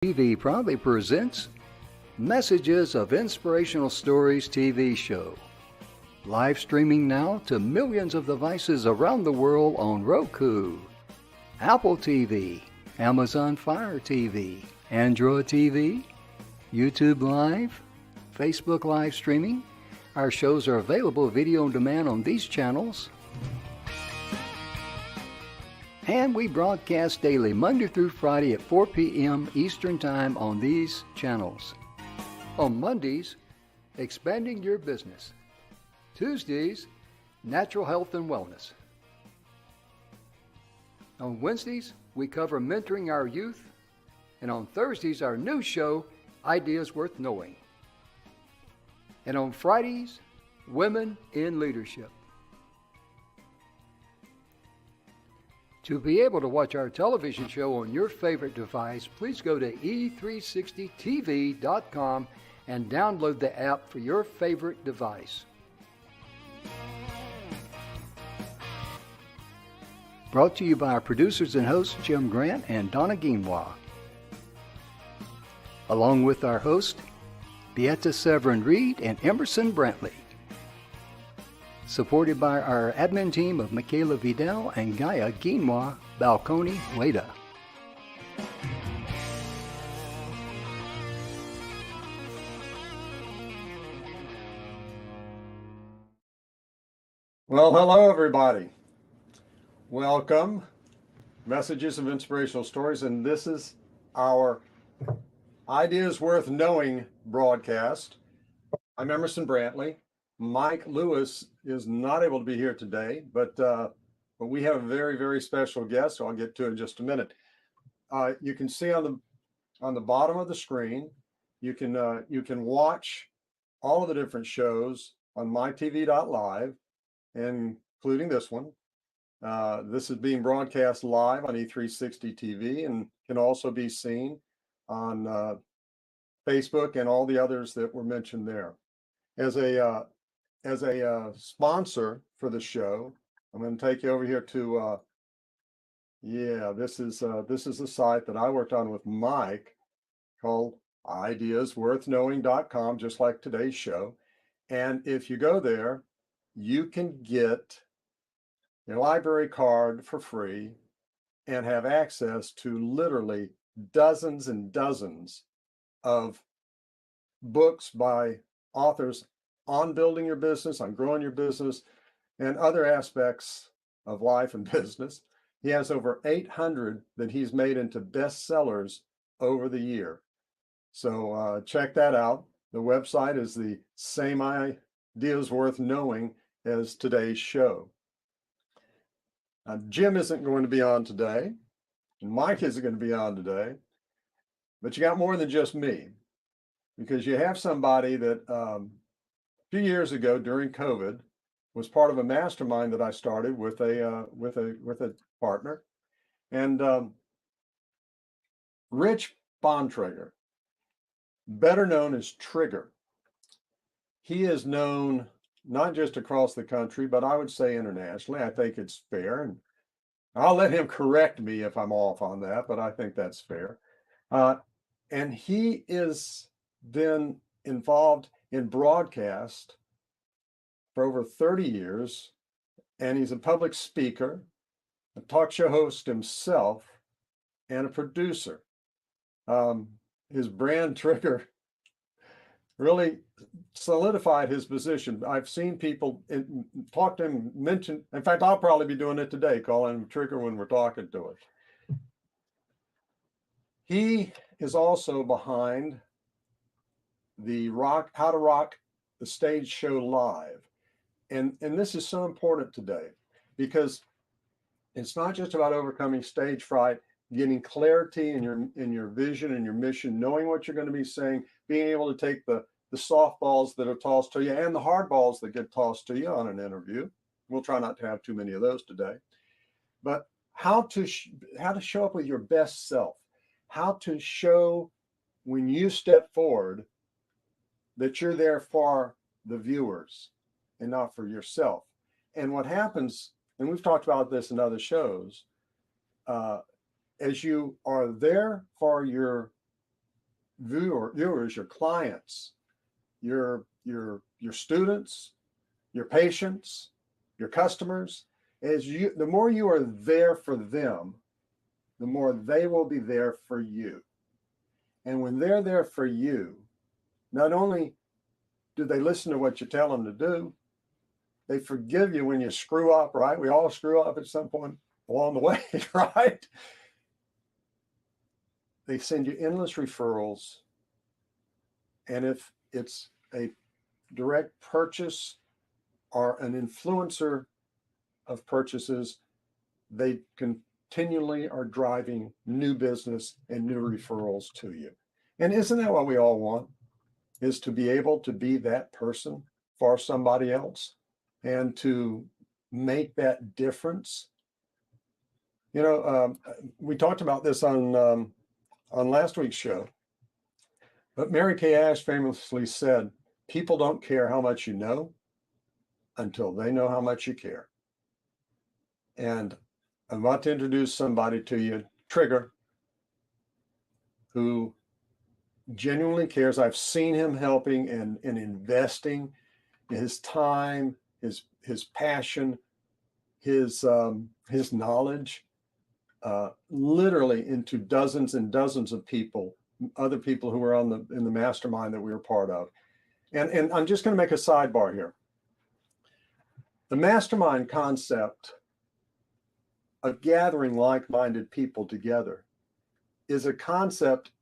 TV proudly presents Messages of Inspirational Stories TV show. Live streaming now to millions of devices around the world on Roku, Apple TV, Amazon Fire TV, Android TV, YouTube Live, Facebook live streaming. Our shows are available video on demand on these channels. And we broadcast daily, Monday through Friday at 4 p.m. Eastern Time on these channels. On Mondays, Expanding Your Business. Tuesdays, Natural Health and Wellness. On Wednesdays, we cover mentoring our youth. And on Thursdays, our new show, Ideas Worth Knowing. And on Fridays, Women in Leadership. To be able to watch our television show on your favorite device, please go to e360tv.com and download the app for your favorite device. Brought to you by our producers and hosts, Jim Grant and Donna Guinois. Along with our host, Beata Severin Reed and Emerson Brantley. Supported by our admin team of Michaela Vidal and Gaia Guinois Balconi Weda. Well, hello everybody. Welcome. Messages of Inspirational Stories, and this is our Ideas Worth Knowing broadcast. I'm Emerson Brantley. Mike Lewis is not able to be here today, but we have a very, very special guest, so I'll get to it in just a minute. You can see on the bottom of the screen, you can watch all of the different shows on mytv.live, including this one. This is being broadcast live on E360 TV and can also be seen on Facebook and all the others that were mentioned there. As a sponsor for the show, I'm going to take you over here to this is a site that I worked on with Mike called ideasworthknowing.com, just like today's show. And if you go there, you can get your library card for free and have access to literally dozens and dozens of books by authors on building your business, on growing your business, and other aspects of life and business. He has over 800 that he's made into bestsellers over the year. So check that out. The website is the same Ideas Worth Knowing as today's show. Jim isn't going to be on today, and Mike isn't going to be on today, but you got more than just me, because you have somebody that a few years ago during COVID was part of a mastermind that I started with a partner, and Rich Bontrager, better known as Trigger. He is known not just across the country, but I would say internationally. I think it's fair, and I'll let him correct me if I'm off on that, but I think that's fair. And he is then involved in broadcast for over 30 years, and he's a public speaker, a talk show host himself, and a producer. His brand Trigger really solidified his position. I've seen people talk to him, mention, in fact, I'll probably be doing it today, calling him Trigger when we're talking to him. He is also behind the How to Rock the Stage Show Live. And this is so important today, because it's not just about overcoming stage fright, getting clarity in your vision and your mission, knowing what you're going to be saying, being able to take the softballs that are tossed to you and the hard balls that get tossed to you on an interview. We'll try not to have too many of those today. But how to show up with your best self, how to show when you step forward that you're there for the viewers and not for yourself. And what happens, and we've talked about this in other shows, as you are there for your viewers, your clients, your students, your patients, your customers, the more you are there for them, the more they will be there for you. And when they're there for you, not only do they listen to what you tell them to do, they forgive you when you screw up, right? We all screw up at some point along the way, right? They send you endless referrals. And if it's a direct purchase or an influencer of purchases, they continually are driving new business and new referrals to you. And isn't that what we all want? Is to be able to be that person for somebody else and to make that difference. You know, we talked about this on last week's show, but Mary Kay Ash famously said, "People don't care how much you know until they know how much you care." And I'm about to introduce somebody to you, Trigger, who genuinely cares. I've seen him helping and investing his time, his passion, his knowledge, literally into dozens and dozens of people, other people who were in the mastermind that we were part of. And I'm just going to make a sidebar here. The mastermind concept of gathering like-minded people together is a concept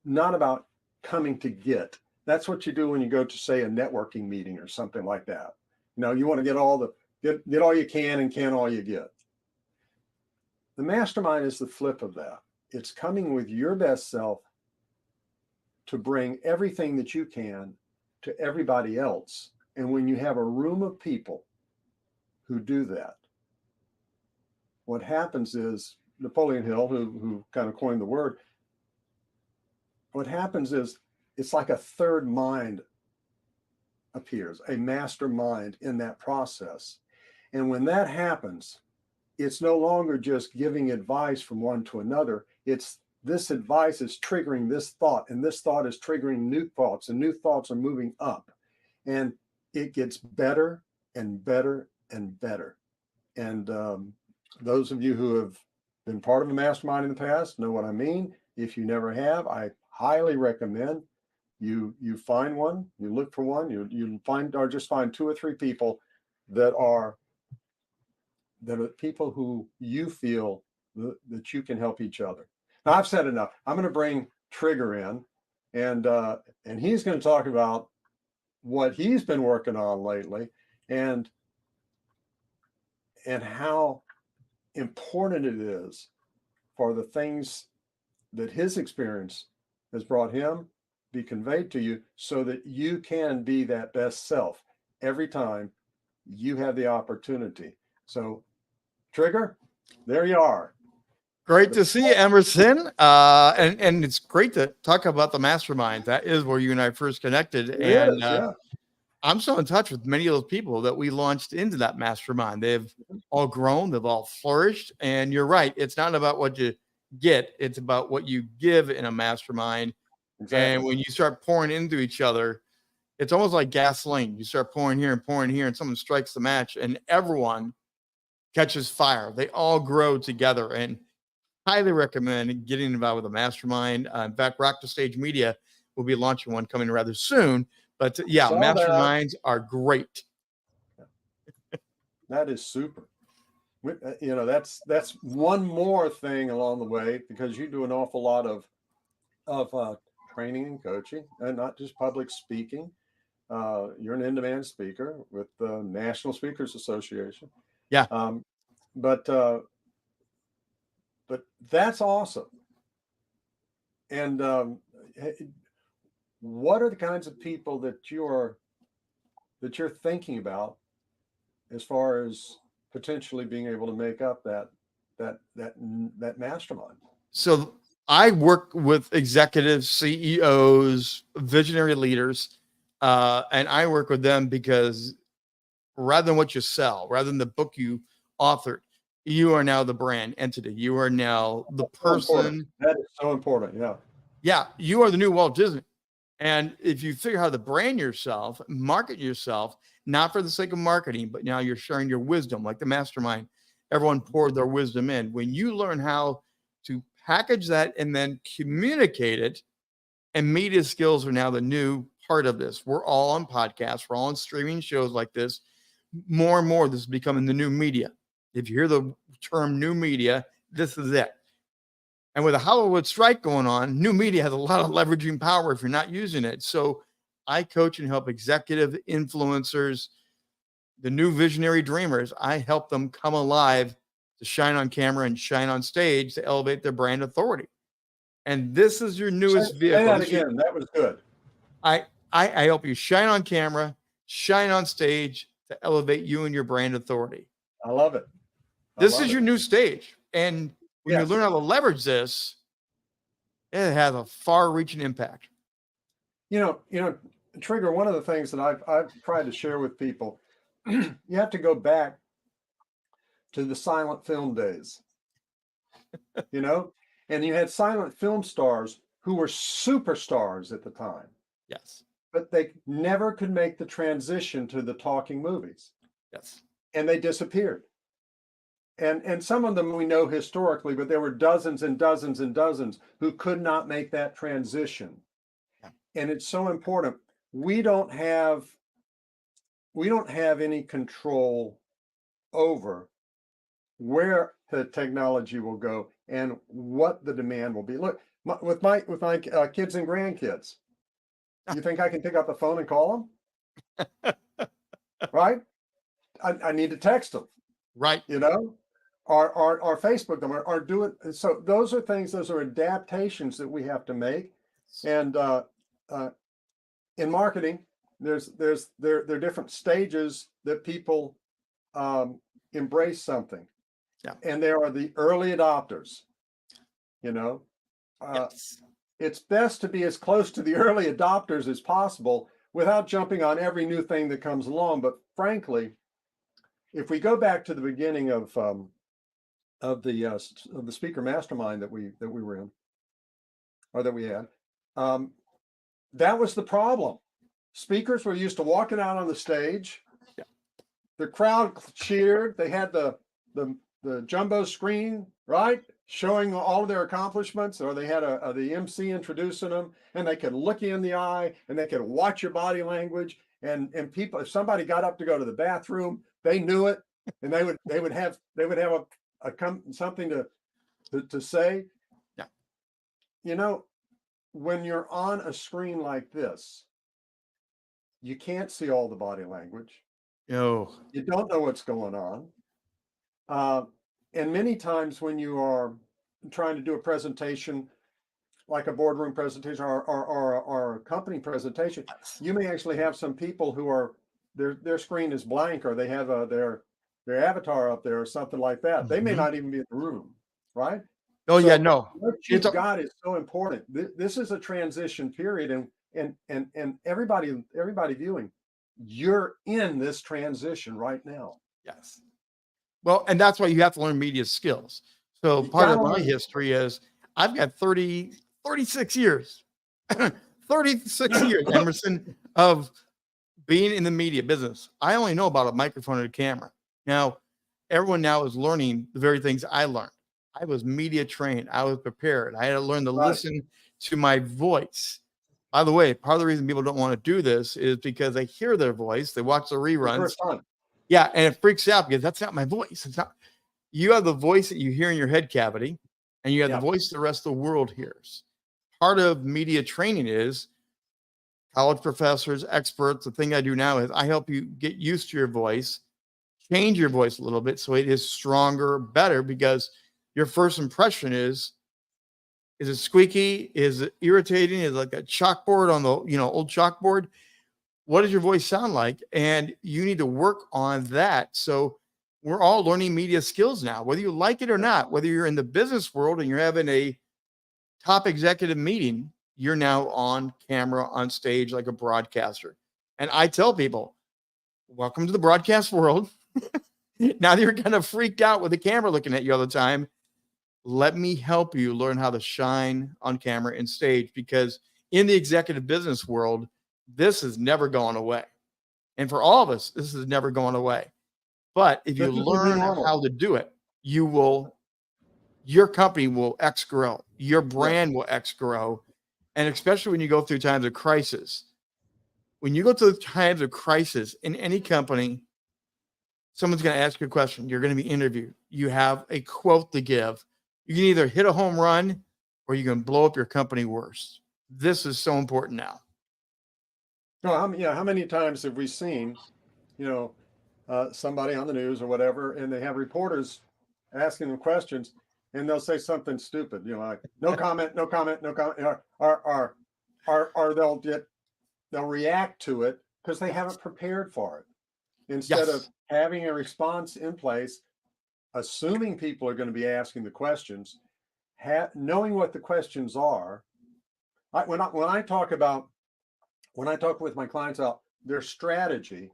not about coming to get. That's what you do when you go to, say, a networking meeting or something like that. You know, you want to get all you can and can all you get. The mastermind is the flip of that. It's coming with your best self to bring everything that you can to everybody else. And when you have a room of people who do that, what happens is, Napoleon Hill, who kind of coined the word, what happens is it's like a third mind appears, a mastermind in that process. And when that happens, it's no longer just giving advice from one to another. It's this advice is triggering this thought, and this thought is triggering new thoughts, and new thoughts are moving up. And it gets better and better and better. And those of you who have been part of a mastermind in the past know what I mean. If you never have, I highly recommend you find one, you look for one, you find, or just find 2 or 3 people that are people who you feel that you can help each other. Now, I've said enough. I'm going to bring Trigger in, and he's going to talk about what he's been working on lately, and how important it is for the things that his experience has brought him be conveyed to you, so that you can be that best self every time you have the opportunity. So, Trigger, there you are. Great to see you, Emerson. And it's great to talk about the mastermind. That is where you and I first connected. Yeah. I'm still in touch with many of those people that we launched into that mastermind. They've all grown, they've all flourished. And you're right. It's not about what you get, it's about what you give in a mastermind. Exactly. And when you start pouring into each other, it's almost like gasoline. You start pouring here, and someone strikes the match, and everyone catches fire. They all grow together, and highly recommend getting involved with a mastermind. In fact, Rock the Stage Media will be launching one coming rather soon. But yeah, masterminds are great. That is super. You know, that's one more thing along the way, because you do an awful lot of training and coaching, and not just public speaking. You're an in-demand speaker with the National Speakers Association. Yeah. But that's awesome. And what are the kinds of people that you're thinking about as far as potentially being able to make up that mastermind? So I work with executives, CEOs, visionary leaders, and I work with them because rather than what you sell, rather than the book you authored, you are now the brand entity. You are now the person. That is so important. Yeah. Yeah, you are the new Walt Disney. And if you figure out how to brand yourself, market yourself, not for the sake of marketing, but now you're sharing your wisdom, like the mastermind, everyone poured their wisdom in. When you learn how to package that and then communicate it, and media skills are now the new part of this. We're all on podcasts, we're all on streaming shows like this. More and more, this is becoming the new media. If you hear the term new media, this is it. And with a Hollywood strike going on, new media has a lot of leveraging power if you're not using it. So I coach and help executive influencers, the new visionary dreamers. I help them come alive to shine on camera and shine on stage to elevate their brand authority. And this is your newest vehicle. Say that again. That was good. I help you shine on camera, shine on stage to elevate you and your brand authority. I love it. This is your new stage. And when you learn how to leverage this, it has a far-reaching impact. You know, Trigger, one of the things that I've tried to share with people, you have to go back to the silent film days, you know, and you had silent film stars who were superstars at the time. Yes. But they never could make the transition to the talking movies. Yes. And they disappeared. And some of them we know historically, but there were dozens and dozens and dozens who could not make that transition. Yeah. And it's so important. We don't have any control over where the technology will go and what the demand will be. Look, with my kids and grandkids, you think I can pick up the phone and call them? Right? I need to text them. Right. You know, or Facebook them, or do it. So those are adaptations that we have to make. And in marketing, there are different stages that people embrace something. Yeah. And there are the early adopters. You know, yes. It's best to be as close to the early adopters as possible without jumping on every new thing that comes along. But frankly, if we go back to the beginning of the speaker mastermind that we were in, or that we had, that was the problem. Speakers were used to walking out on the stage. Yeah. The crowd cheered. They had the jumbo screen, right, showing all of their accomplishments, or they had the MC introducing them, and they could look you in the eye, and they could watch your body language. And people, if somebody got up to go to the bathroom, they knew it, and they would have something to say. Yeah. You know, when you're on a screen like this, you can't see all the body language. No. You don't know what's going on. And many times when you are trying to do a presentation, like a boardroom presentation or a company presentation, you may actually have some people who are their screen is blank, or they have their avatar up there or something like that. Mm-hmm. They may not even be in the room, right? Oh, so yeah, no. What you've got is so important. This is a transition period, and everybody viewing, you're in this transition right now. Yes. Well, and that's why you have to learn media skills. So part of my history is I've got 36 years, 36 years, Emerson, of being in the media business. I only know about a microphone and a camera. Now, everyone now is learning the very things I learned. I was media trained. I was prepared. I had to learn to listen to my voice. By the way, part of the reason people don't want to do this is because they hear their voice. They watch the reruns. Yeah, and it freaks out because that's not my voice. It's not. You have the voice that you hear in your head cavity, and you have the voice the rest of the world hears. Part of media training is college professors, experts. The thing I do now is I help you get used to your voice, change your voice a little bit so it is stronger, better, because your first impression is it squeaky? Is it irritating? Is it like a chalkboard on the old chalkboard? What does your voice sound like? And you need to work on that. So we're all learning media skills now, whether you like it or not, whether you're in the business world and you're having a top executive meeting, you're now on camera, on stage, like a broadcaster. And I tell people, welcome to the broadcast world. Now that you're kind of freaked out with the camera looking at you all the time, let me help you learn how to shine on camera and stage, because in the executive business world, this is never going away. And for all of us, this is never going away. But if you This is the new learn normal. how to do it, your company will X grow, your brand will X grow. And especially when you go through times of crisis, when you go through times of crisis in any company, someone's going to ask you a question. You're going to be interviewed. You have a quote to give. You can either hit a home run or you can blow up your company worse. This is so important now. No, how many times have we seen, somebody on the news or whatever, and they have reporters asking them questions, and they'll say something stupid, like no comment, no comment, no comment, or they'll react to it because they haven't prepared for it. Instead of having a response in place, assuming people are going to be asking the questions, knowing what the questions are. When I talk with my clients about their strategy,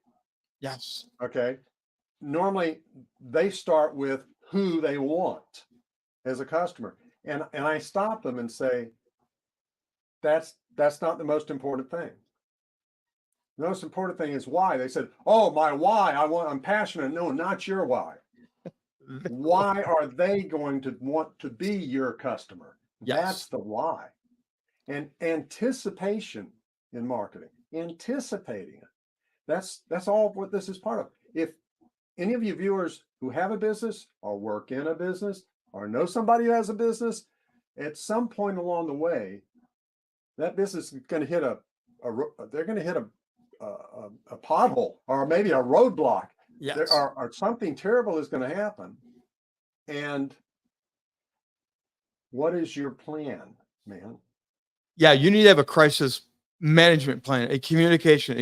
okay, normally they start with who they want as a customer, and I stop them and say, that's not the most important thing. The most important thing is why. They said, oh, my why, I'm passionate. No, not your why. Why are they going to want to be your customer? That's the why. And anticipation in marketing, anticipating it. That's all what this is part of. If any of you viewers who have a business or work in a business or know somebody who has a business, at some point along the way, that business is going to hit a pothole or maybe a roadblock. Or something terrible is going to happen. And what is your plan, man? Yeah, you need to have a crisis management plan, a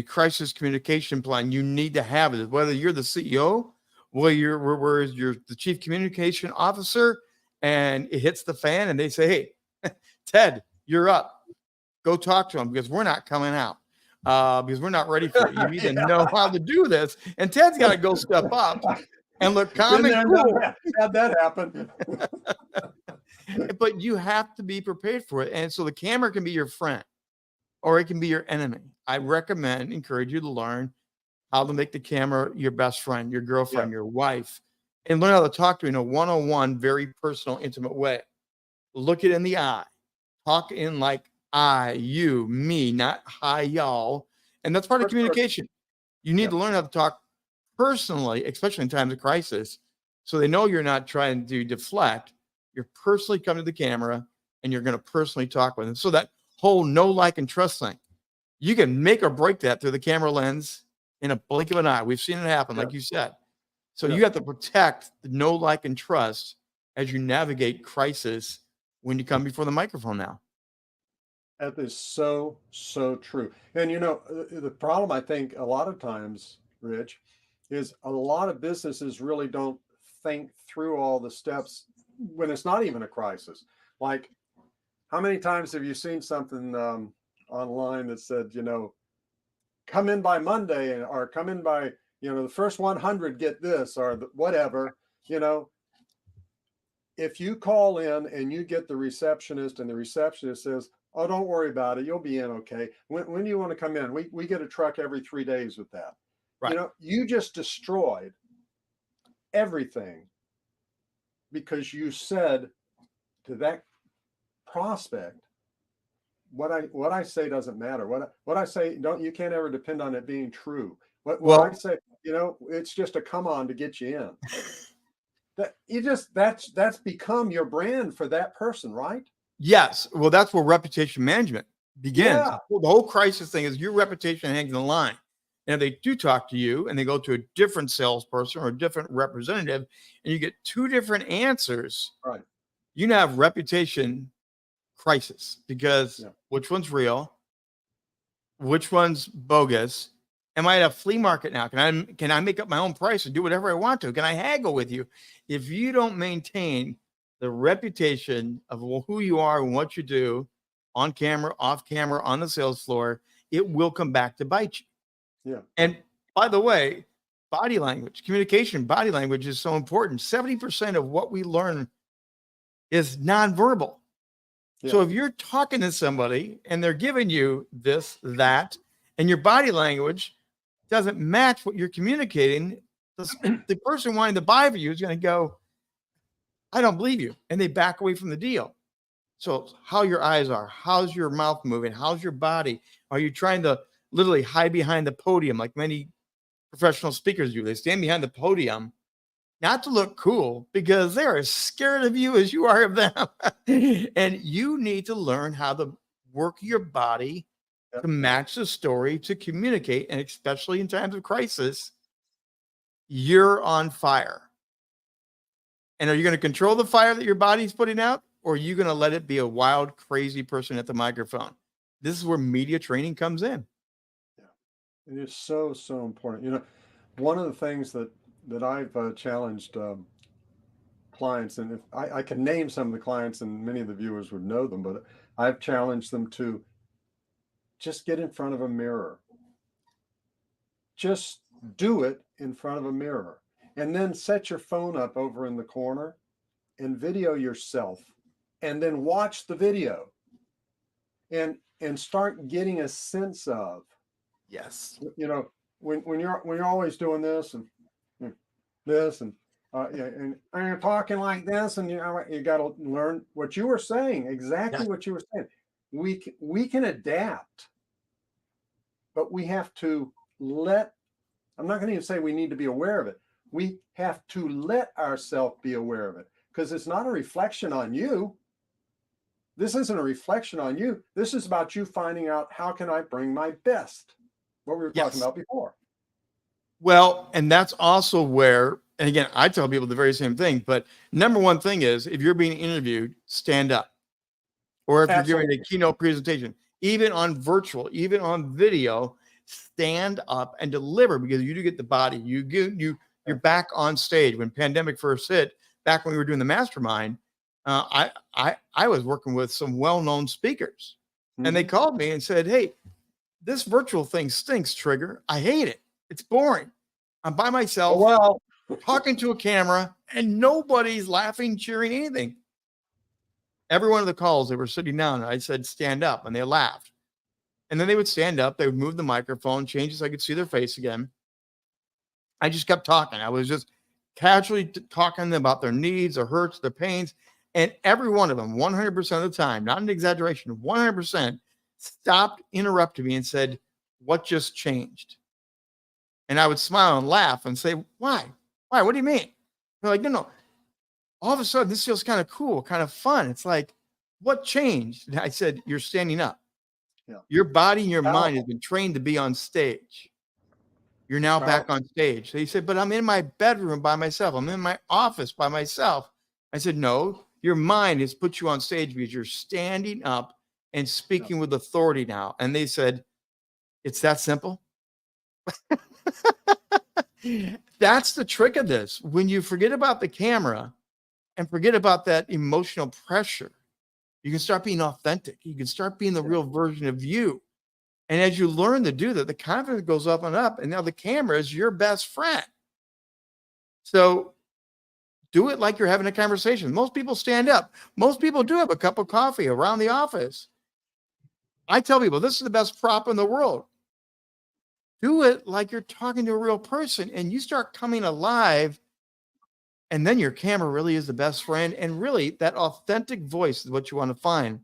crisis communication plan. You need to have it. Whether you're the CEO, whether you're the chief communication officer, and it hits the fan and they say, hey, Ted, you're up. Go talk to him because we're not coming out. Because we're not ready for it. You need to know how to do this. And Ted's got to go step up and look calm and cool. Had that happen. But you have to be prepared for it. And so the camera can be your friend or it can be your enemy. I encourage you to learn how to make the camera your best friend, your girlfriend, your wife, and learn how to talk to you in a one-on-one, very personal, intimate way. Look it in the eye. Talk in like I, you, me, not hi, y'all. And that's part of communication. You need to learn how to talk personally, especially in times of crisis, so they know you're not trying to deflect. You're personally coming to the camera and you're going to personally talk with them. So that whole know, like, and trust thing, you can make or break that through the camera lens in a blink of an eye. We've seen it happen, like you said. So you have to protect the know, like, and trust as you navigate crisis when you come before the microphone now. That is so true. And the problem, I think, a lot of times, Rich, is a lot of businesses really don't think through all the steps when it's not even a crisis. Like, how many times have you seen something online that said, come in by Monday or come in by, the first 100 get this or whatever, if you call in and you get the receptionist and the receptionist says, oh, don't worry about it, you'll be in okay. When do you want to come in? We get a truck every 3 days with that. Right. You just destroyed everything because you said to that prospect, what I say doesn't matter. What I say, you can't ever depend on it being true. What I say, it's just a come on to get you in. That's become your brand for that person, right? Yes. Well, that's where reputation management begins. Yeah. The whole crisis thing is your reputation hangs in the line. And if they do talk to you and they go to a different salesperson or a different representative and you get two different answers, right? You now have reputation crisis because which one's real? Which one's bogus? Am I at a flea market now? Can I make up my own price and do whatever I want to? Can I haggle with you? If you don't maintain the reputation of who you are and what you do on camera, off camera, on the sales floor, it will come back to bite you. Yeah. And by the way, body language, communication, body language is so important. 70% of what we learn is nonverbal. Yeah. So if you're talking to somebody and they're giving you this, that, and your body language doesn't match what you're communicating, the person wanting to buy for you is going to go, I don't believe you. And they back away from the deal. So how your eyes are, how's your mouth moving? How's your body? Are you trying to literally hide behind the podium like many professional speakers do? They stand behind the podium not to look cool because they're as scared of you as you are of them. And you need to learn how to work your body to match the story, to communicate. And especially in times of crisis, you're on fire. And are you going to control the fire that your body's putting out? Or are you going to let it be a wild, crazy person at the microphone? This is where media training comes in. Yeah, it is so, so important. You know, one of the things that I've challenged clients, and if I can name some of the clients, and many of the viewers would know them, but I've challenged them to just get in front of a mirror. Just do it in front of a mirror, and then set your phone up over in the corner and video yourself, and then watch the video, and start getting a sense of, Yes. you know, when you're always doing this and this and yeah, and you're talking like this, and you got to learn what you were saying, exactly what you were saying. We can adapt, but we have to let. I'm not going to even say we need to be aware of it. We have to let ourselves be aware of it, because it's not a reflection on you. This isn't a reflection on you. This is about you finding out, how can I bring my best? What we were talking about before. Well, and that's also where, and again, I tell people the very same thing, but number one thing is, if you're being interviewed, stand up. Or if you're giving a keynote presentation, even on virtual, even on video, stand up and deliver, because you do get the body. You're back on stage. When pandemic first hit, back when we were doing the mastermind, I was working with some well-known speakers, and they called me and said, "Hey, this virtual thing stinks, Trigger. I hate it. It's boring. I'm by myself, talking to a camera, and nobody's laughing, cheering, anything." Every one of the calls, they were sitting down, and I said, "Stand up," and they laughed. And then they would stand up, they would move the microphone, change it so I could see their face again. I just kept talking. I was just casually talking about their needs, their hurts, their pains. And every one of them, 100% of the time, not an exaggeration, 100% stopped, interrupted me, and said, "What just changed?" And I would smile and laugh and say, "Why? Why? What do you mean?" They're like, "No. All of a sudden, this feels kind of cool, kind of fun." It's like, "What changed?" And I said, "You're standing up. Yeah. Your body and your mind has been trained to be on stage. You're now back on stage." So he said, "But I'm in my bedroom by myself. I'm in my office by myself." I said, "No, your mind has put you on stage because you're standing up and speaking with authority now." And they said, "It's that simple." That's the trick of this. When you forget about the camera and forget about that emotional pressure, you can start being authentic. You can start being the real version of you. And as you learn to do that, the confidence goes up and up. And now the camera is your best friend. So do it like you're having a conversation. Most people stand up. Most people do have a cup of coffee around the office. I tell people, this is the best prop in the world. Do it like you're talking to a real person, and you start coming alive. And then your camera really is the best friend. And really, that authentic voice is what you want to find.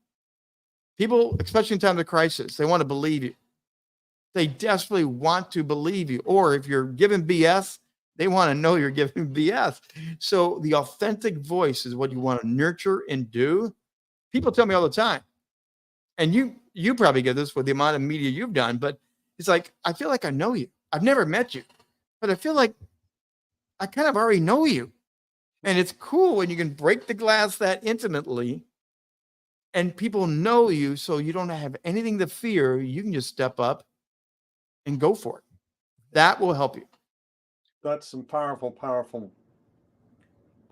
People, especially in times of crisis, they want to believe you. They desperately want to believe you. Or if you're giving BS, they want to know you're giving BS. So the authentic voice is what you want to nurture and do. People tell me all the time, and you probably get this with the amount of media you've done, but it's like, I feel like I know you. I've never met you, but I feel like I kind of already know you. And it's cool when you can break the glass that intimately and people know you, so you don't have anything to fear. You can just step up and go for it. That will help you. That's some powerful, powerful,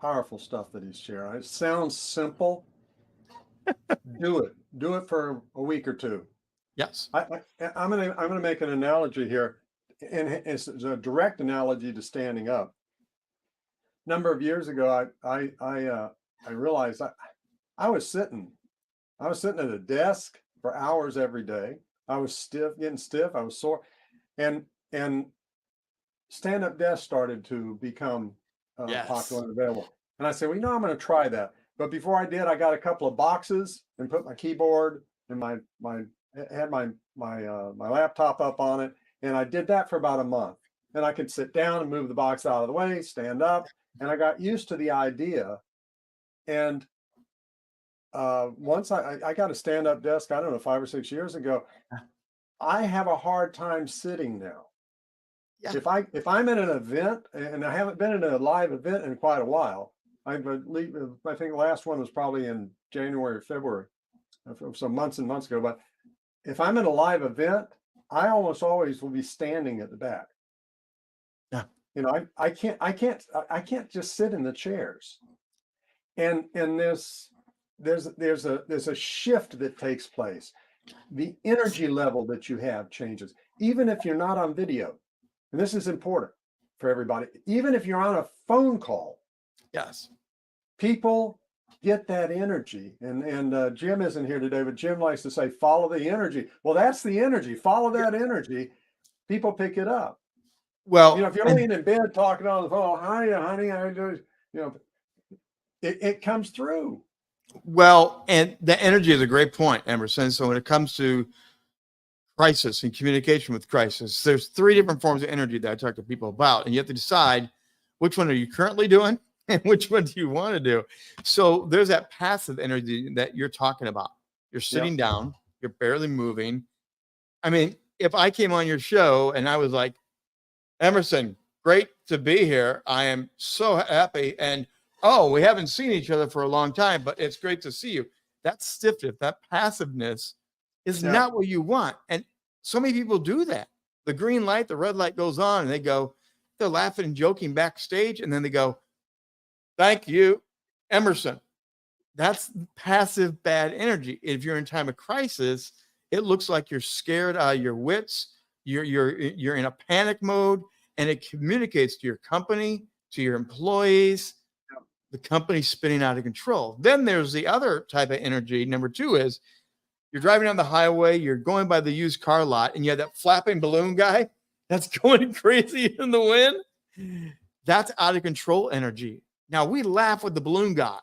powerful stuff that he's sharing. It sounds simple. Do it. Do it for a week or two. Yes. I'm gonna make an analogy here, and it's a direct analogy to standing up. A number of years ago, I realized I was sitting at a desk for hours every day. I was getting stiff. I was sore, and stand-up desks started to become Yes. popular and available. And I said, well, I'm going to try that. But before I did, I got a couple of boxes and put my keyboard and my laptop up on it, and I did that for about a month. And I could sit down and move the box out of the way, stand up, and I got used to the idea. And once I got a stand-up desk, I don't know, 5 or 6 years ago, I have a hard time sitting now. Yeah. If I'm at an event, and I haven't been in a live event in quite a while, I think the last one was probably in January or February, some months and months ago. But if I'm in a live event, I almost always will be standing at the back. Yeah. I can't just sit in the chairs. And there's a shift that takes place. The energy level that you have changes, even if you're not on video. And this is important for everybody. Even if you're on a phone call, Yes. people get that energy. And Jim isn't here today, but Jim likes to say, follow the energy. Well, that's the energy. Follow that energy. People pick it up. Well, if you're laying in bed talking on the phone, hi, honey, how you doing? It comes through. Well, and the energy is a great point, Emerson. So when it comes to crisis and communication with crisis, there's 3 different forms of energy that I talk to people about, and you have to decide which one are you currently doing and which one do you want to do. So there's that passive energy that you're talking about. You're sitting down, you're barely moving. I mean, if I came on your show and I was like, Emerson, great to be here. I am so happy. And we haven't seen each other for a long time, but it's great to see you. That stiffness, that passiveness is not what you want. And so many people do that. The green light, the red light goes on, and they're laughing and joking backstage. And then they go, thank you, Emerson. That's passive bad energy. If you're in time of crisis, it looks like you're scared out of your wits. You're in a panic mode, and it communicates to your company, to your employees. The company's spinning out of control. Then there's the other type of energy. Number 2 is you're driving down the highway, you're going by the used car lot, and you have that flapping balloon guy that's going crazy in the wind. That's out of control energy. Now, we laugh with the balloon guy,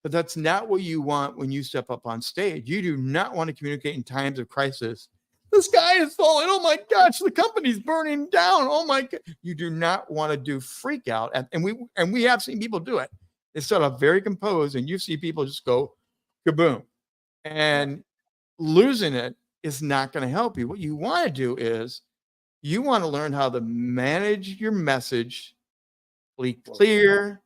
but that's not what you want when you step up on stage. You do not want to communicate in times of crisis. The sky is falling. Oh my gosh, the company's burning down. Oh my God. You do not want to do freak out. And we have seen people do it. It's sort of very composed, and you see people just go kaboom. And losing it is not going to help you. What you want to do is you want to learn how to manage your message, be clear,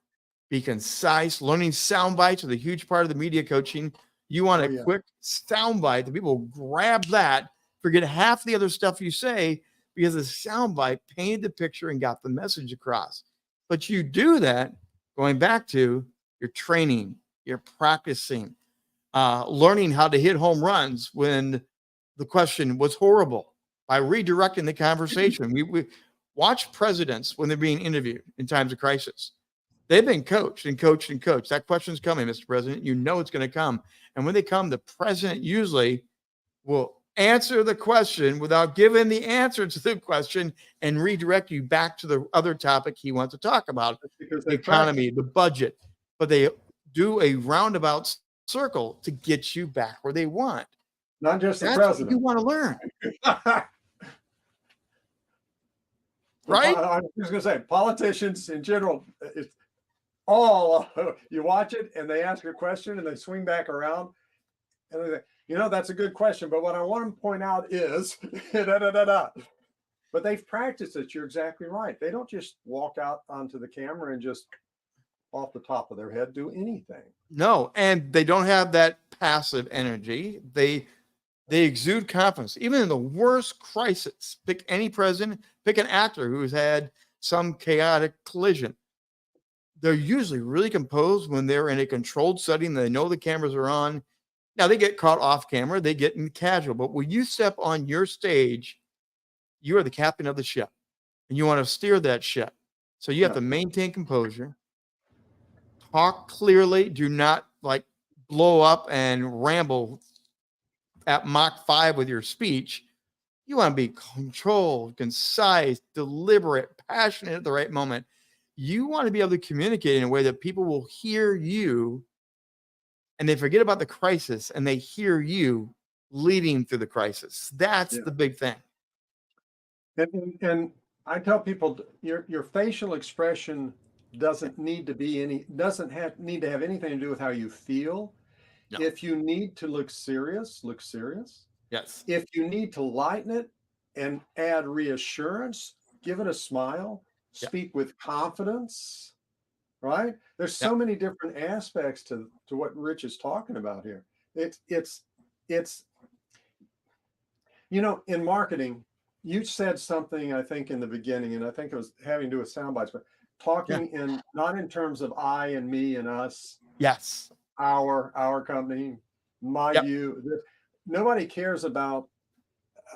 be concise. Learning sound bites is a huge part of the media coaching. You want a quick sound bite that people grab that, forget half the other stuff you say, because the sound bite painted the picture and got the message across. But you do that going back to your training, your practicing, learning how to hit home runs when the question was horrible by redirecting the conversation. We watch presidents when they're being interviewed in times of crisis. They've been coached and coached and coached. That question's coming, Mr. President. You know it's going to come. And when they come, the president usually will answer the question without giving the answer to the question and redirect you back to the other topic he wants to talk about, the economy, the budget. But they do a roundabout circle to get you back where they want. Not just the That's president. what you want to learn. Right? I was just going to say, politicians in general, it's all, you watch it and they ask a question and they swing back around and they say, that's a good question, but what I want to point out is But they've practiced it. You're exactly right. They don't just walk out onto the camera and just off the top of their head do anything. No, and they don't have that passive energy. They exude confidence. Even in the worst crisis, pick any president, pick an actor who's had some chaotic collision. They're usually really composed when they're in a controlled setting. They know the cameras are on. Now, they get caught off camera. They get in casual. But when you step on your stage, you are the captain of the ship, and you want to steer that ship. So you have to maintain composure, talk clearly. Do not blow up and ramble at Mach 5 with your speech. You want to be controlled, concise, deliberate, passionate at the right moment. You want to be able to communicate in a way that people will hear you and they forget about the crisis and they hear you leading through the crisis. That's the big thing. And I tell people your facial expression doesn't need to need to have anything to do with how you feel. No. If you need to look serious, look serious. Yes. If you need to lighten it and add reassurance, give it a smile, speak with confidence, right? There's so many different aspects to what Rich is talking about here. It's in marketing, you said something, I think, in the beginning, and I think it was having to do with sound bites, but talking not in terms of I and me and us. Yes. Our company, my view. Nobody cares about.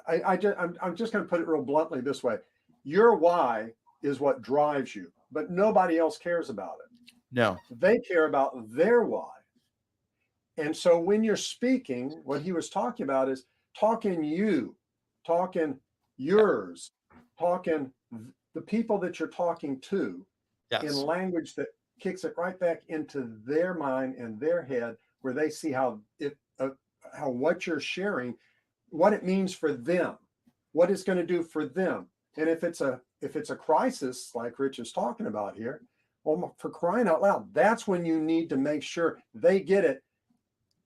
I'm just going to put it real bluntly this way: your why is what drives you, but nobody else cares about it. No, they care about their why. And so when you're speaking, what he was talking about is talking yours, talking the people that you're talking to in language that kicks it right back into their mind and their head, where they see how what you're sharing, what it means for them, what it's going to do for them. And if it's a crisis like Rich is talking about here, well, for crying out loud, that's when you need to make sure they get it.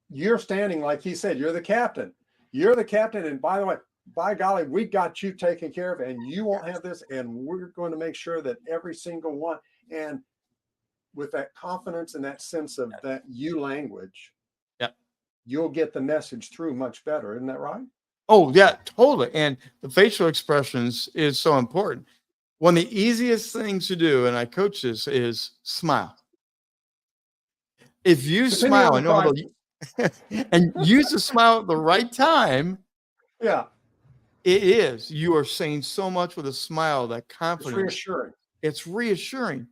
You're standing, like he said, you're the captain. You're the captain. And by the way, by golly, we got you taken care of, and you won't have this. And we're going to make sure that every single one, and with that confidence and that sense of that you language, you'll get the message through much better. Isn't that right? Oh, yeah, totally. And the facial expressions is so important. One of the easiest things to do, and I coach this, is smile. If you smile, I know how to, and use the smile at the right time. Yeah. You are saying so much with a smile, that confidence. It's reassuring. It's reassuring.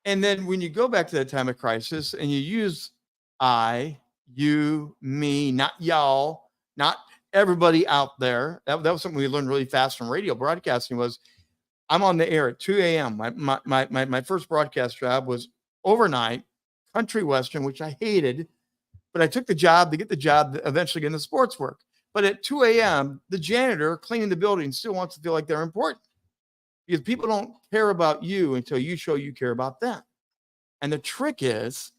And then when you go back to that time of crisis and you use I, you, me, not y'all, not everybody out there. That was something we learned really fast from radio broadcasting. Was I'm on the air at 2 a.m. My first broadcast job was overnight, country western, which I hated, but I took the job to get the job to eventually get into sports work. But at 2 a.m., the janitor cleaning the building still wants to feel like they're important, because people don't care about you until you show you care about them. And the trick is,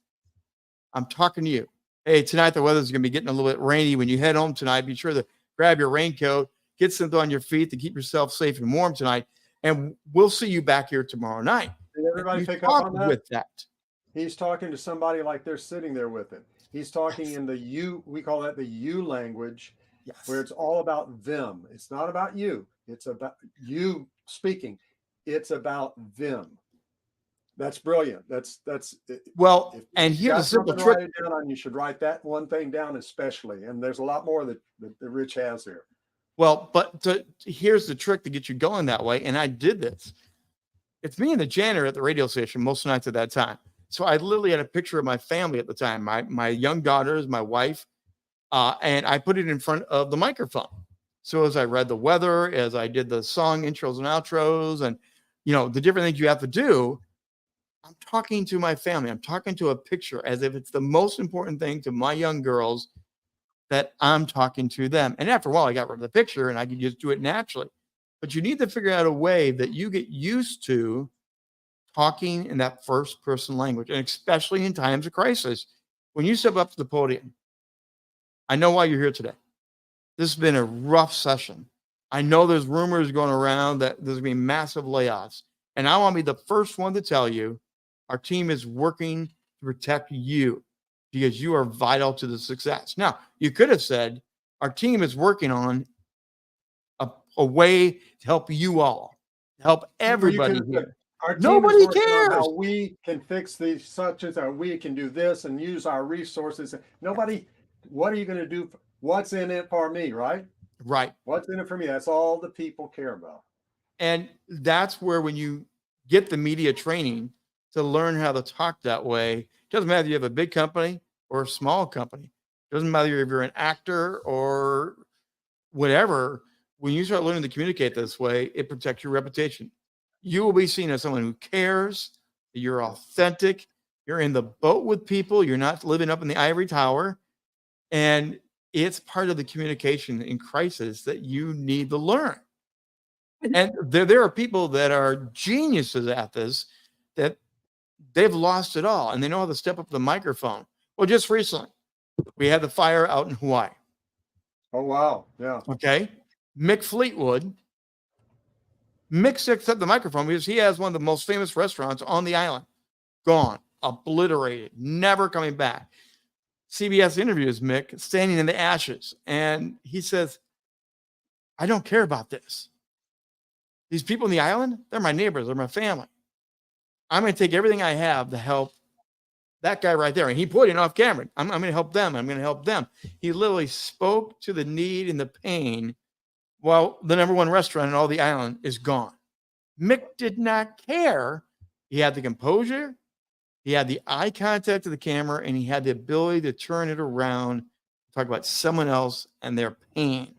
I'm talking to you. Hey, tonight the weather's going to be getting a little bit rainy. When you head home tonight, be sure to grab your raincoat, get something on your feet to keep yourself safe and warm tonight. And we'll see you back here tomorrow night. Did everybody pick up on that? With that? He's talking to somebody like they're sitting there with him. He's talking in the you, we call that the you language, where it's all about them. It's not about you. It's about you speaking. It's about them. That's brilliant. That's well. And here's a simple trick. Write it down, you should write that one thing down especially. And there's a lot more that Rich has here. Well, but here's the trick to get you going that way. And I did this. It's me and the janitor at the radio station most nights at that time. So I literally had a picture of my family at the time, my young daughters, my wife, and I put it in front of the microphone. So as I read the weather, as I did the song intros and outros, and the different things you have to do, I'm talking to my family. I'm talking to a picture as if it's the most important thing to my young girls, that I'm talking to them. And after a while, I got rid of the picture and I could just do it naturally. But you need to figure out a way that you get used to talking in that first person language, and especially in times of crisis. When you step up to the podium, I know why you're here today. This has been a rough session. I know there's rumors going around that there's going to be massive layoffs. And I want to be the first one to tell you, our team is working to protect you, because you are vital to the success. Now, you could have said, our team is working on a way to help you all, help everybody here. Nobody cares. How we can fix these, such as we can do this and use our resources. Nobody, what are you going to do? What's in it for me, right? Right. What's in it for me? That's all the people care about. And that's where, when you get the media training to learn how to talk that way, it doesn't matter if you have a big company, or a small company. Doesn't matter if you're an actor or whatever. When you start learning to communicate this way, it protects your reputation. You will be seen as someone who cares, you're authentic, you're in the boat with people, you're not living up in the ivory tower. And it's part of the communication in crisis that you need to learn. And there are people that are geniuses at this, that they've lost it all and they know how to step up the microphone. Well, just recently, we had the fire out in Hawaii. Oh, wow. Yeah. Okay. Mick Fleetwood. Mick sticks up the microphone because he has one of the most famous restaurants on the island. Gone, obliterated, never coming back. CBS interviews Mick standing in the ashes, and he says, I don't care about this. These people on the island, they're my neighbors, they're my family. I'm going to take everything I have to help that guy right there. And he put it off camera. I'm going to help them. I'm going to help them. He literally spoke to the need and the pain while the number one restaurant in all the island is gone. Mick did not care. He had the composure. He had the eye contact to the camera, and he had the ability to turn it around, talk about someone else and their pain.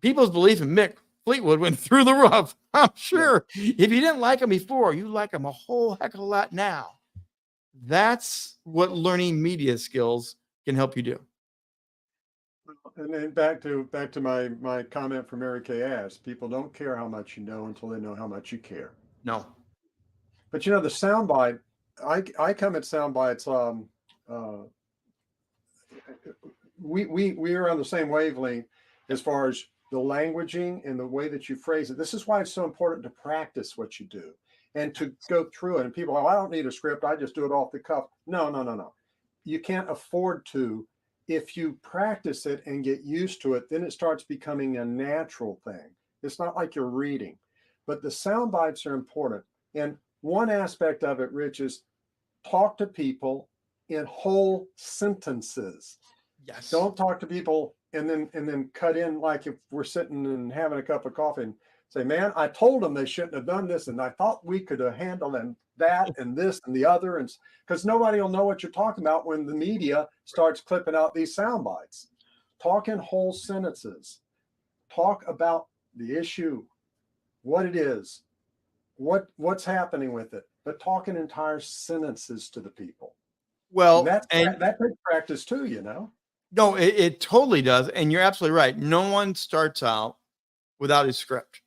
People's belief in Mick Fleetwood went through the roof. I'm sure if you didn't like him before, you like him a whole heck of a lot now. That's what learning media skills can help you do. And then back to my comment from Mary Kay Ash, people don't care how much you know until they know how much you care. No. But the soundbite, I come at sound bites. We are on the same wavelength as far as the languaging and the way that you phrase it. This is why it's so important to practice what you do and to go through it. And people, I don't need a script. I just do it off the cuff. No. You can't afford to. If you practice it and get used to it, then it starts becoming a natural thing. It's not like you're reading, but the sound bites are important. And one aspect of it, Rich, is talk to people in whole sentences. Yes. Don't talk to people and then cut in, like if we're sitting and having a cup of coffee and say, man, I told them they shouldn't have done this, and I thought we could have handled that and this and the other, and because nobody will know what you're talking about when the media starts clipping out these sound bites. Talk in whole sentences. Talk about the issue, what it is, what's happening with it, but talk in entire sentences to the people. Well, that takes practice too, No, it totally does. And you're absolutely right. No one starts out without a script.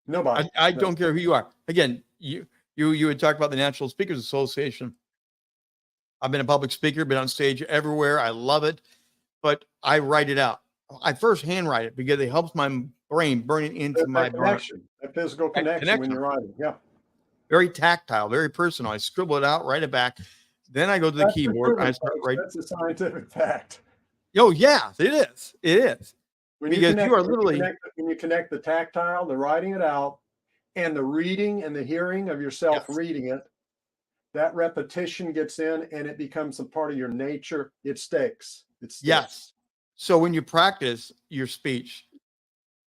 Nobody. I don't care who you are. Again, you would talk about the National Speakers Association. I've been a public speaker, been on stage everywhere. I love it, but I write it out. I first handwrite it because it helps my brain burn it into my connection, that physical connection when you're writing. Yeah. Very tactile, very personal. I scribble it out, write it back. Then I go to the keyboard. And I start writing. That's a scientific fact. Oh, yeah, it is. It is. When you connect the tactile, the writing it out, and the reading and the hearing of yourself reading it, that repetition gets in and it becomes a part of your nature. It sticks. Yes. So when you practice your speech,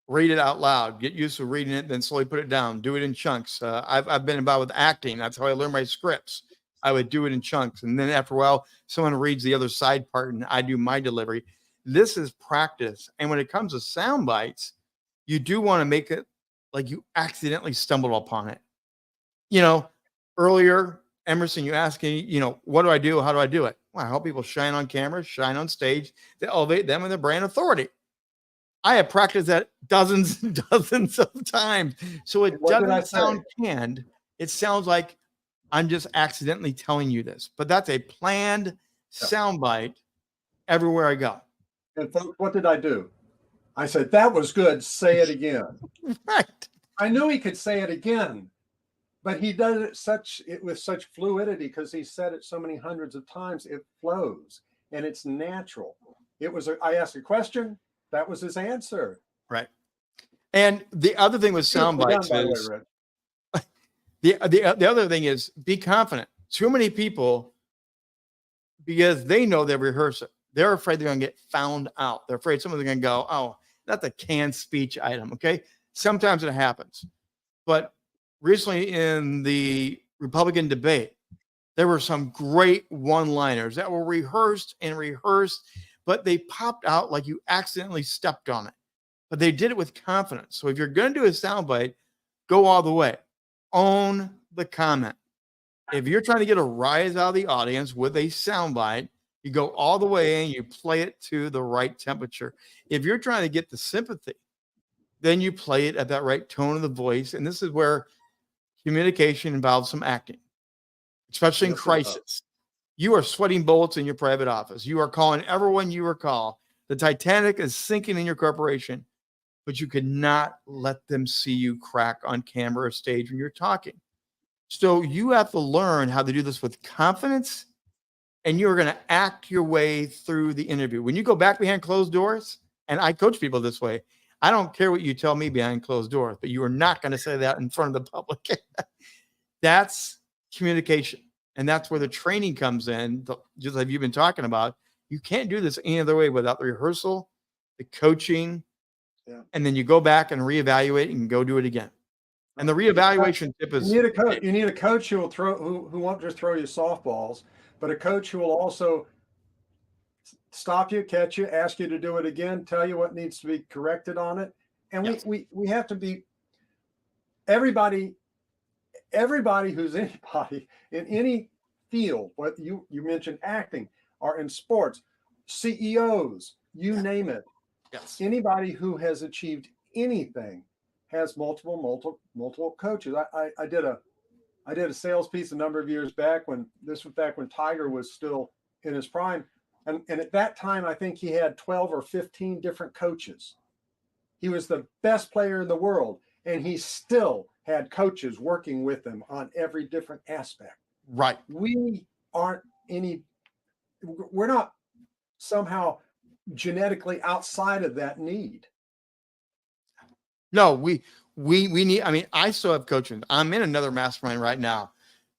read it out loud, get used to reading it, then slowly put it down, do it in chunks. I've been involved with acting. That's how I learned my scripts. I would do it in chunks. And then after a while, someone reads the other side part and I do my delivery. This is practice. And when it comes to sound bites, you do want to make it like you accidentally stumbled upon it. Earlier, Emerson, you asked me, what do I do? How do I do it? Well, I help people shine on camera, shine on stage, to elevate them and their brand authority. I have practiced that dozens and dozens of times. So it doesn't sound canned. It sounds like I'm just accidentally telling you this, but that's a planned soundbite everywhere I go. And folks, what did I do? I said, that was good. Say it again. Right. I knew he could say it again, but he does it with such fluidity because he said it so many hundreds of times. It flows and it's natural. I asked a question. That was his answer. Right. And the other thing with sound bites is the other thing is be confident. Too many people, because they know they rehearse it, they're afraid they're going to get found out. They're afraid someone's going to go, oh, that's a canned speech item. Okay. Sometimes it happens. But recently in the Republican debate, There were some great one-liners that were rehearsed and rehearsed, but they popped out like you accidentally stepped on it. But they did it with confidence. So if you're going to do a soundbite, go all the way. Own the comment. If you're trying to get a rise out of the audience with a soundbite, you go all the way in, you play it to the right temperature. If you're trying to get the sympathy, then you play it at that right tone of the voice. And this is where communication involves some acting, especially in crisis. You are sweating bullets in your private office. You are calling everyone you recall. The Titanic is sinking in your corporation, but you could not let them see you crack on camera or stage when you're talking. So you have to learn how to do this with confidence, and you're going to act your way through the interview. When you go back behind closed doors, and I coach people this way, I don't care what you tell me behind closed doors, but you are not going to say that in front of the public. That's communication. And that's where the training comes in, just like you've been talking about. You can't do this any other way without the rehearsal, the coaching, and then you go back and reevaluate and go do it again. And the reevaluation tip is you need a coach who will who won't just throw you softballs, but a coach who will also stop you, catch you, ask you to do it again, tell you what needs to be corrected on it. And we have to be everybody who's anybody in any field, what you mentioned acting or in sports, CEOs, you name it. Yes. Anybody who has achieved anything has multiple coaches. I did a sales piece a number of years back when Tiger was still in his prime. And at that time, I think he had 12 or 15 different coaches. He was the best player in the world, and he still had coaches working with him on every different aspect. Right. We're not somehow genetically outside of that need. No, we need, I mean, I still have coaching. I'm in another mastermind right now.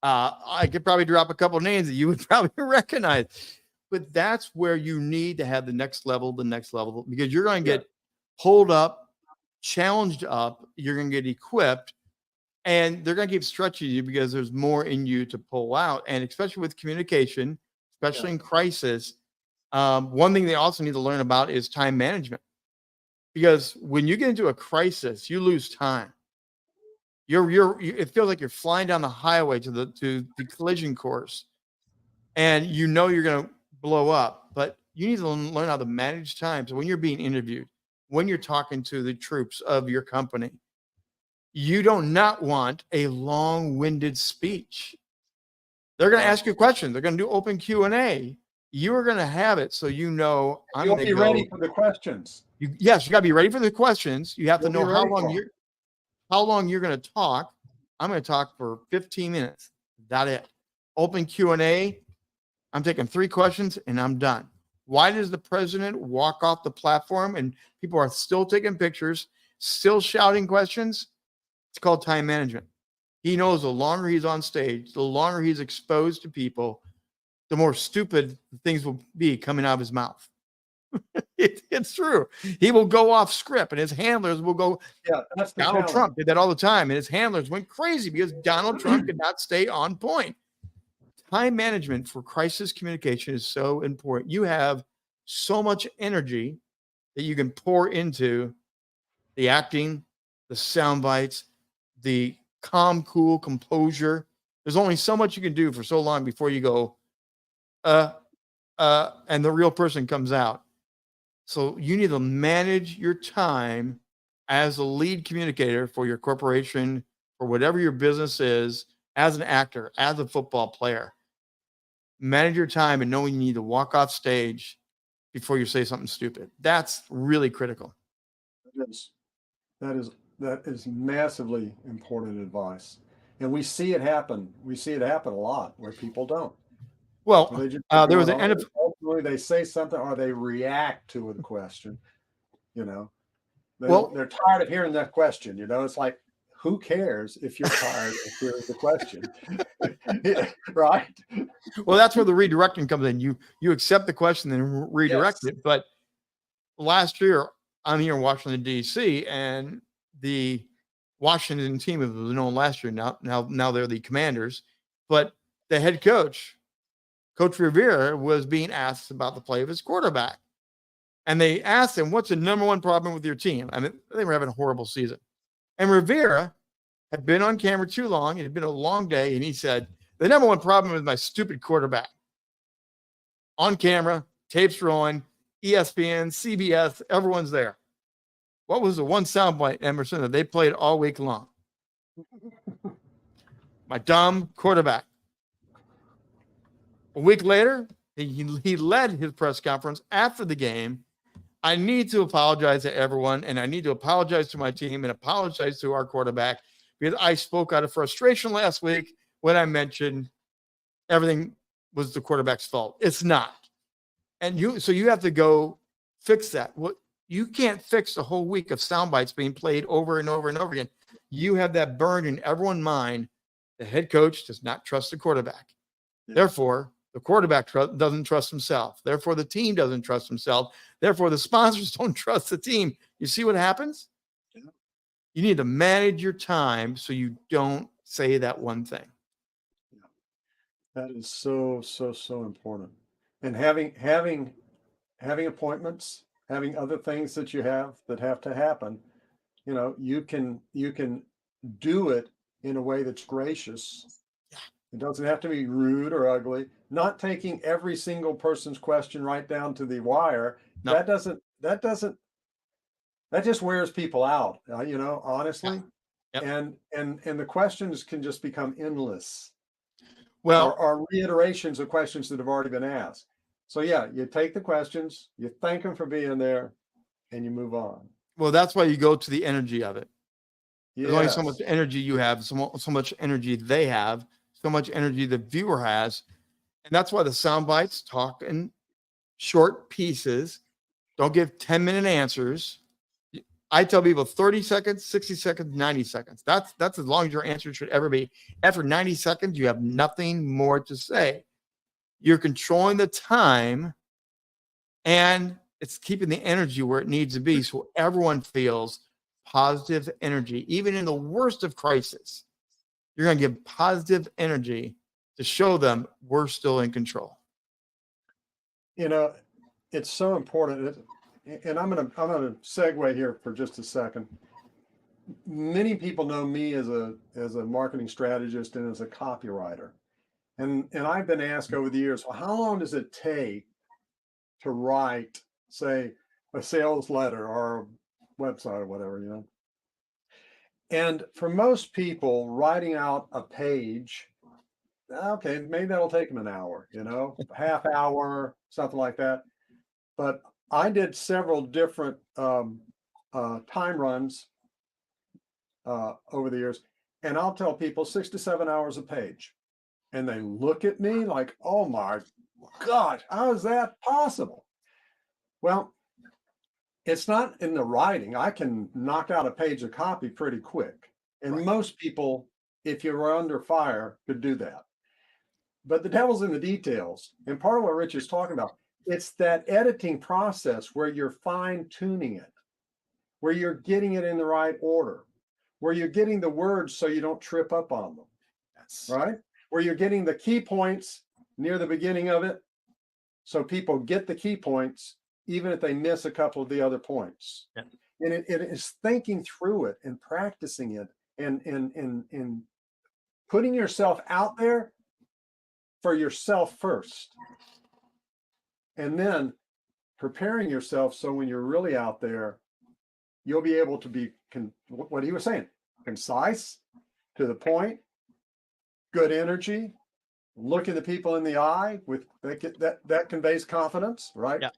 I could probably drop a couple of names that you would probably recognize, but that's where you need to have the next level, because you're going to get pulled up, challenged up, you're going to get equipped, and they're going to keep stretching you because there's more in you to pull out. And especially with communication, especially in crisis, one thing they also need to learn about is time management. Because when you get into a crisis, you lose time. It feels like you're flying down the highway to the collision course, and you know you're going to blow up. But you need to learn how to manage time. So when you're being interviewed, when you're talking to the troops of your company, you don't not want a long-winded speech. They're going to ask you questions. They're going to do open Q&A. You are going to have it so you know I'm going to be ready for the questions. Yes, you got to be ready for the questions. You have to know how long you're going to talk. I'm going to talk for 15 minutes. That's it. Open Q&A. I'm taking 3 questions and I'm done. Why does the president walk off the platform and people are still taking pictures, still shouting questions? It's called time management. He knows the longer he's on stage, the longer he's exposed to people, the more stupid things will be coming out of his mouth. It's true. He will go off script and his handlers will go. Yeah, that's the Donald challenge. Trump did that all the time. And his handlers went crazy because Donald Trump could not stay on point. Time management for crisis communication is so important. You have so much energy that you can pour into the acting, the sound bites, the calm, cool composure. There's only so much you can do for so long before you go, and the real person comes out. So you need to manage your time as a lead communicator for your corporation, for whatever your business is, as an actor, as a football player. Manage your time and know when you need to walk off stage before you say something stupid. That's really critical. That is massively important advice. And we see it happen. We see it happen a lot where people don't. Well, there was an ultimately they say something or they react to the question. You know, they're tired of hearing that question. You know, it's like, who cares if you're tired of hearing the question, right? Well, that's where the redirecting comes in. You accept the question and redirect it. But last year, I'm here in Washington D.C. and the Washington team was known last year. Now they're the Commanders, but the head coach, Coach Rivera, was being asked about the play of his quarterback. And they asked him, what's the number one problem with your team? I mean, they were having a horrible season. And Rivera had been on camera too long. It had been a long day. And he said, the number one problem is my stupid quarterback. On camera, tapes rolling, ESPN, CBS, everyone's there. What was the one soundbite, Emerson, that they played all week long? My dumb quarterback. A week later, he led his press conference after the game. I need to apologize to everyone, and I need to apologize to my team and apologize to our quarterback because I spoke out of frustration last week when I mentioned everything was the quarterback's fault. It's not. And so you have to go fix that. What you can't fix the whole week of sound bites being played over and over and over again. You have that burned in everyone's mind. The head coach does not trust the quarterback. Yeah. Therefore, the quarterback doesn't trust himself. Therefore, the team doesn't trust himself. Therefore, the sponsors don't trust the team. You see what happens? Yeah. You need to manage your time so you don't say that one thing. Yeah. That is so important. And having appointments, having other things that you have to happen, you can do it in a way that's gracious. Yeah. It doesn't have to be rude or ugly. Not taking every single person's question right down to the wire. No. That just wears people out, honestly. Yeah. Yep. And the questions can just become endless. Well, or reiterations of questions that have already been asked. So yeah, you take the questions, you thank them for being there, and you move on. Well, that's why you go to the energy of it. Yes. There's only so much energy you have, so much energy they have, so much energy the viewer has. And that's why the sound bites talk in short pieces. Don't give 10-minute answers. I tell people 30 seconds, 60 seconds, 90 seconds. That's as long as your answer should ever be. After 90 seconds, you have nothing more to say. You're controlling the time, and it's keeping the energy where it needs to be so everyone feels positive energy. Even in the worst of crisis, you're going to give positive energy to show them we're still in control. It's so important. And I'm gonna segue here for just a second. Many people know me as a marketing strategist and as a copywriter. And I've been asked over the years, well, how long does it take to write, say, a sales letter or a website or whatever, And for most people, writing out a page, okay, maybe that'll take them an hour, half hour, something like that. But I did several different time runs over the years, and I'll tell people 6 to 7 hours a page. And they look at me like, oh my God, how is that possible? Well, it's not in the writing. I can knock out a page of copy pretty quick. And right. Most people, if you were under fire, could do that. But the devil's in the details. And part of what Rich is talking about, it's that editing process where you're fine-tuning it, where you're getting it in the right order, where you're getting the words so you don't trip up on them. Yes. Right? Where you're getting the key points near the beginning of it, so people get the key points, even if they miss a couple of the other points. Yeah. And it is thinking through it and practicing it and putting yourself out there for yourself first. And then preparing yourself so when you're really out there, you'll be able to be, what he was saying, concise, to the point, good energy, looking the people in the eye with that conveys confidence, right? Yeah.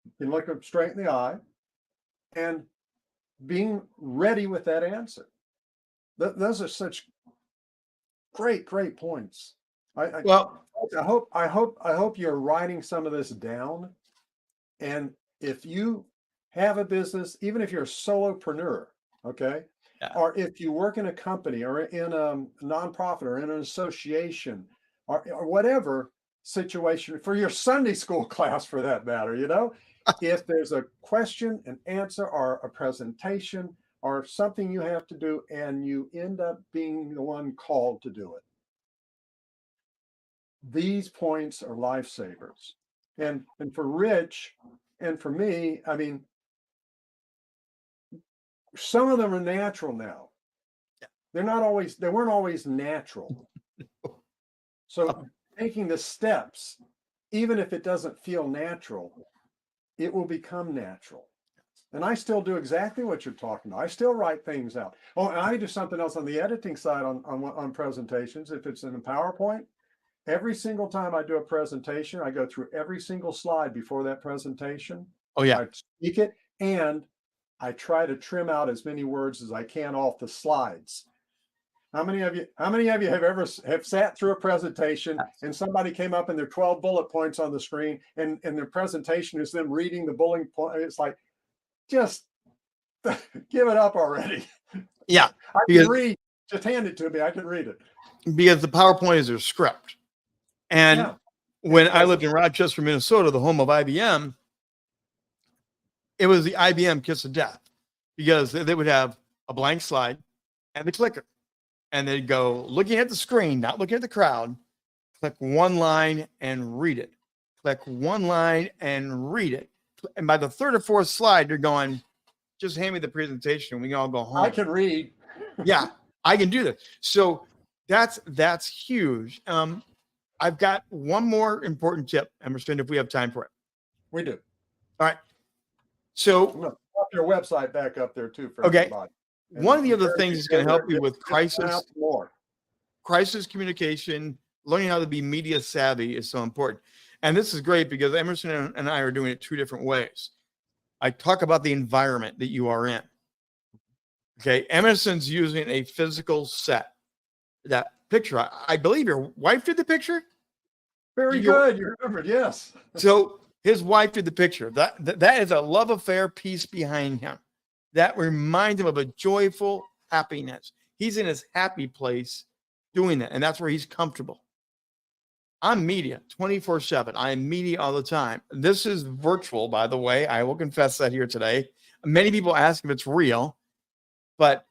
You can look them straight in the eye and being ready with that answer. Those are such great points. I hope you're writing some of this down. And if you have a business, even if you're a solopreneur, okay, yeah. Or if you work in a company or in a nonprofit or in an association or whatever situation, for your Sunday school class for that matter, if there's a question, an answer, or a presentation or something you have to do and you end up being the one called to do it, these points are lifesavers. And for Rich and for me, I mean, some of them are natural now. They weren't always natural. So taking the steps, even if it doesn't feel natural, it will become natural. And I still do exactly what you're talking about. I still write things out. Oh, and I do something else on the editing side on presentations. If it's in a PowerPoint, every single time I do a presentation, I go through every single slide before that presentation. Oh yeah. I speak it, and I try to trim out as many words as I can off the slides. How many of you have sat through a presentation and somebody came up and there are 12 bullet points on the screen, and the presentation is them reading the bullet point? It's like, just give it up already. Yeah. I can read. Just hand it to me. I can read it. Because the PowerPoint is their script. And when I lived in Rochester, Minnesota, the home of IBM, it was the IBM kiss of death, because they would have a blank slide and the clicker. And they'd go looking at the screen, not looking at the crowd, click one line and read it. Click one line and read it. And by the third or fourth slide, you're going, just hand me the presentation and we can all go home. I can read. Yeah, I can do that. So that's huge. I've got one more important tip, Emerson, if we have time for it. We do. All right. So I'm going to pop your website back up there too for everybody. One of the other things that's going to help you with crisis communication, learning how to be media savvy is so important. And this is great because Emerson and I are doing it two different ways. I talk about the environment that you are in. Okay. Emerson's using a physical set. That picture, I believe your wife did the picture. Very good. You remembered. Yes. So his wife did the picture. That is a love affair piece behind him. That reminds him of a joyful happiness. He's in his happy place doing that. And that's where he's comfortable. I'm media 24/7. I am media all the time. This is virtual, by the way. I will confess that here today. Many people ask if it's real, but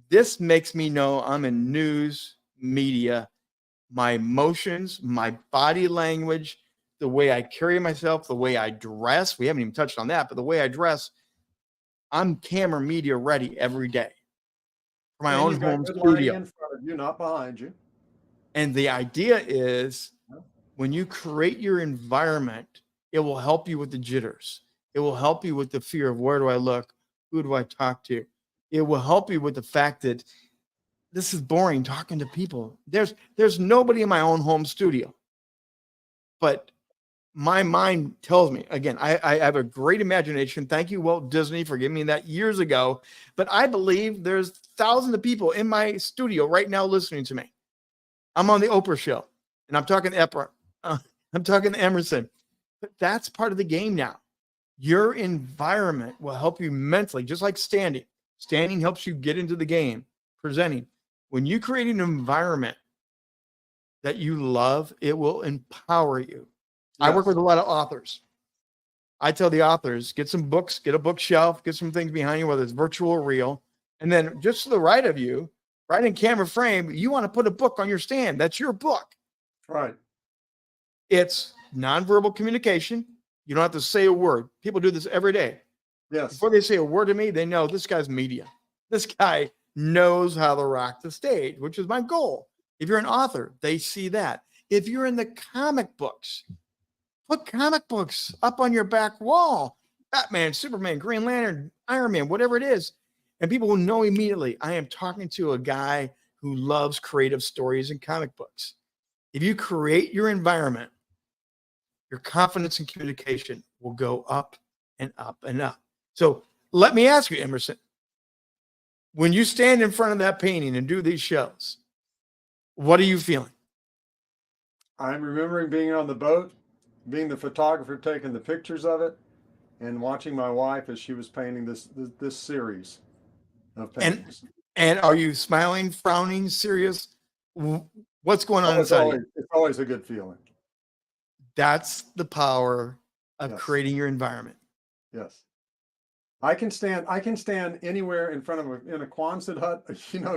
this makes me know I'm in news, media, my emotions, my body language, the way I carry myself, the way I dress. We haven't even touched on that, but the way I dress, I'm camera media ready every day for my own home studio. In front of you, not behind you. And the idea is when you create your environment, it will help you with the jitters. It will help you with the fear of where do I look? Who do I talk to? It will help you with the fact that this is boring talking to people. There's nobody in my own home studio. But my mind tells me, again, I have a great imagination. Thank you, Walt Disney, for giving me that years ago. But I believe there's thousands of people in my studio right now listening to me. I'm on the Oprah show, and I'm talking to I'm talking to Emerson. But that's part of the game now. Your environment will help you mentally, just like standing. Standing helps you get into the game. Presenting. When you create an environment that you love, it will empower you. Yes. I work with a lot of authors. I tell the authors, get some books, get a bookshelf, get some things behind you, whether it's virtual or real. And then just to the right of you, right in camera frame, you want to put a book on your stand. That's your book. Right. It's nonverbal communication. You don't have to say a word. People do this every day. Yes. Before they say a word to me, they know this guy's media. This guy knows how to rock the stage, which is my goal. If you're an author, they see that. If you're in the comic books, put comic books up on your back wall. Batman, Superman, Green Lantern, Iron Man, whatever it is. And people will know immediately, I am talking to a guy who loves creative stories and comic books. If you create your environment, your confidence in communication will go up and up and up. So let me ask you, Emerson, when you stand in front of that painting and do these shows, what are you feeling? I'm remembering being on the boat, being the photographer, taking the pictures of it, and watching my wife as she was painting this series of paintings. And are you smiling, frowning, serious? What's going on inside you? It's always a good feeling. That's the power of creating your environment. Yes. I can stand anywhere in front of in a Quonset hut,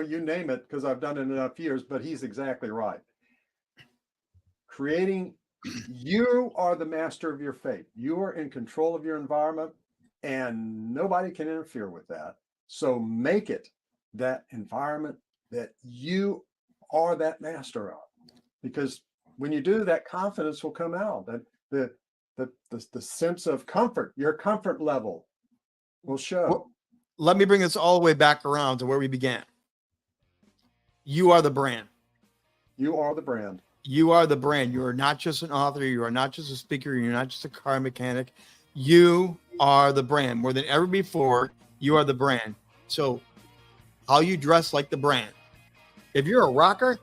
you name it, because I've done it enough years, but he's exactly right. creating, you are the master of your fate. You are in control of your environment, and nobody can interfere with that. So make it that environment that you are that master of, because when you do, that confidence will come out, that the sense of comfort, your comfort level will show. Well, let me bring this all the way back around to where we began. You are the brand. You are the brand. You are the brand. You are not just an author. You are not just a speaker. You're not just a car mechanic. You are the brand. More than ever before, you are the brand. So how you dress like the brand. If you're a rocker,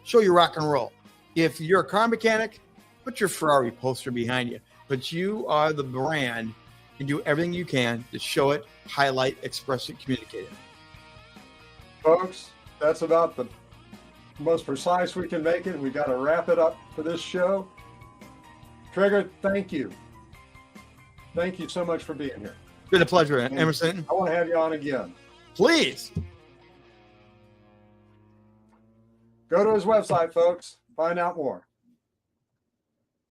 show your rock and roll. If you're a car mechanic, put your Ferrari poster behind you. But you are the brand, and do everything you can to show it, highlight, express it, communicate it. Folks, that's about the most precise we can make it. We got to wrap it up for this show. Trigger, thank you. Thank you so much for being here. It's been a pleasure, Emerson. I want to have you on again. Please. Go to his website, folks. Find out more.